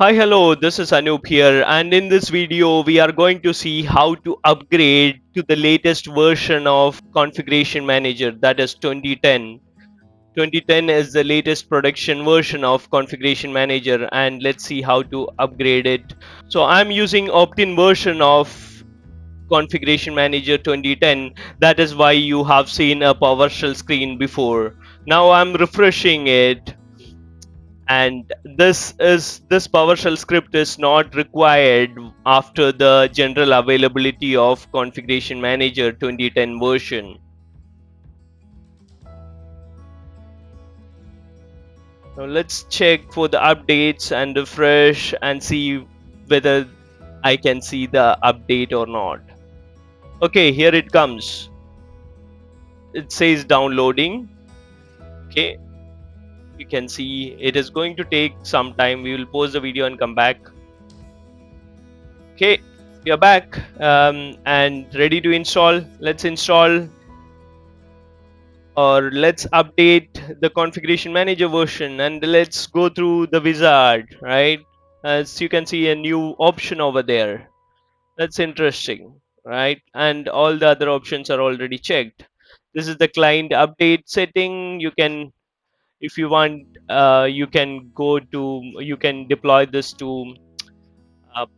Hi, hello, this is Anup here, and in this video, we are going to see how to upgrade to the latest version of Configuration Manager, that is 2010. 2010 is the latest production version of Configuration Manager, and let's see how to upgrade it. So, I'm using opt-in version of Configuration Manager 2010. That is why you have seen a PowerShell screen before. Now, I'm refreshing it, and this PowerShell script is not required after the general availability of Configuration Manager 2010 version. Now let's check for the updates and refresh and see whether I can see the update or not. Okay, here it comes. It says downloading. Okay, you can see it is going to take some time. We will pause the video and come back. Okay, we are back and ready to install. Let's install, or let's update the Configuration Manager version, and let's go through the wizard, right? As you can see, a new option over there. That's interesting, right? And all the other options are already checked. This is the client update setting. You can, if you want, you can you can deploy this to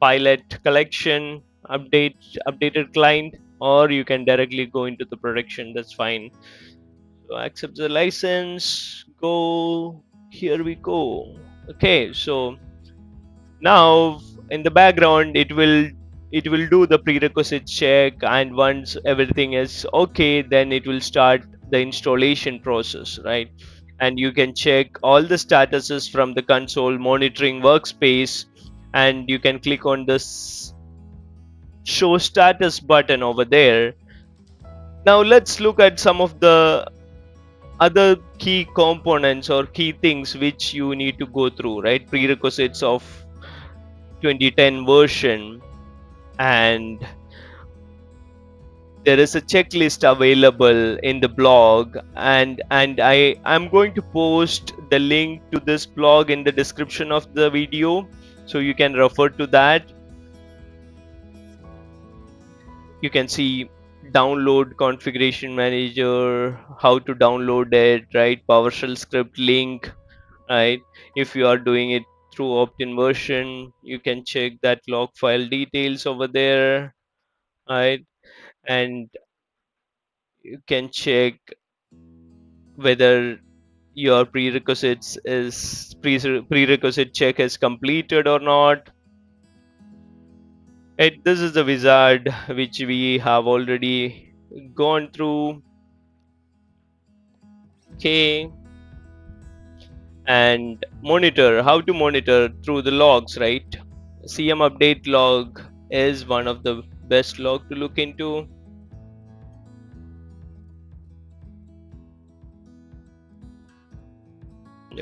pilot collection updated client, or you can directly go into the production. That's fine. So accept the license, go, here we go. Okay, so now in the background it will do the prerequisite check, and once everything is okay, then it will start the installation process, right? And you can check all the statuses from the console monitoring workspace, and you can click on this show status button over there. Now let's look at some of the other key components or key things which you need to go through, right? Prerequisites of 2010 version, and there is a checklist available in the blog, and I'm going to post the link to this blog in the description of the video, so you can refer to that. You can see download Configuration Manager, how to download it, right? PowerShell script link, right? If you are doing it through opt-in version, you can check that log file details over there, right? And you can check whether your prerequisite check is completed or not. Right? This is the wizard which we have already gone through. Okay, and monitor, how to monitor through the logs, right? CM update log is one of the best log to look into.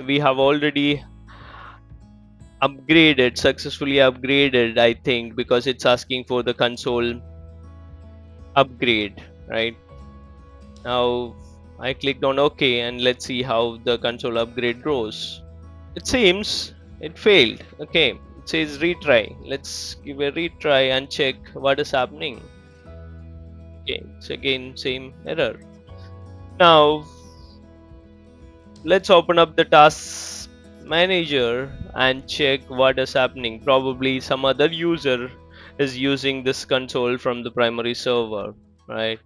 We have already successfully upgraded, I think, because it's asking for the console upgrade, right? Now I clicked on OK, and let's see how the console upgrade goes. It seems it failed. Okay, it says retry. Let's give a retry and check what is happening. Okay, it's again same error. Now let's open up the task manager and check what is happening. Probably some other user is using this console from the primary server, right?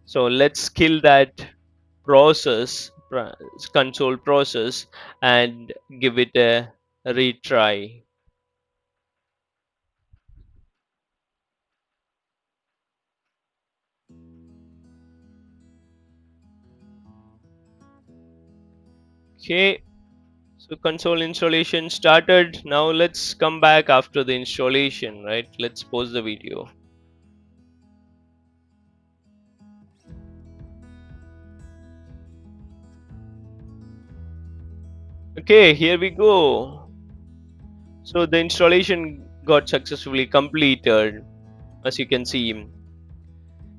So let's kill that console process, and give it a retry. Okay, so console installation started. Now let's come back after the installation, right? Let's pause the video. Okay, here we go. So the installation got successfully completed, as you can see.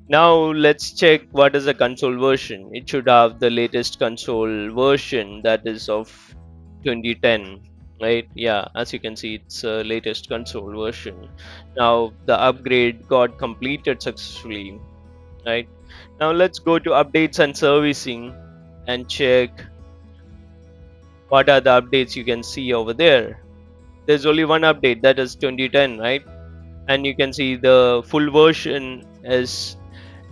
Now let's check what is the console version. It should have the latest console version, that is of 2010, right? Yeah, as you can see, it's latest console version. Now the upgrade got completed successfully, right? Now let's go to updates and servicing and check what are the updates you can see over there. There's only one update, that is 2010, right? And you can see the full version is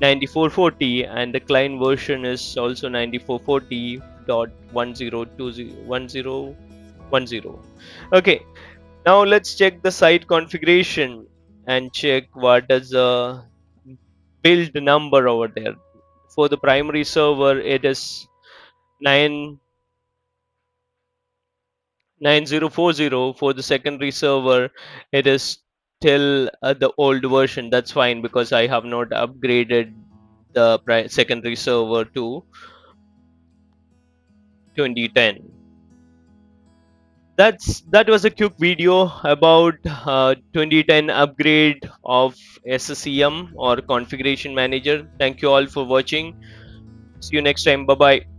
9440 and the client version is also 9440.10201010. Okay, now let's check the site configuration and check what is the build number over there. For the primary server it is 9 9040. For the secondary server it is still the old version. That's fine because I have not upgraded the secondary server to 2010. That was a quick video about 2010 upgrade of SCCM or configuration manager. Thank you all for watching. See you next time. Bye bye.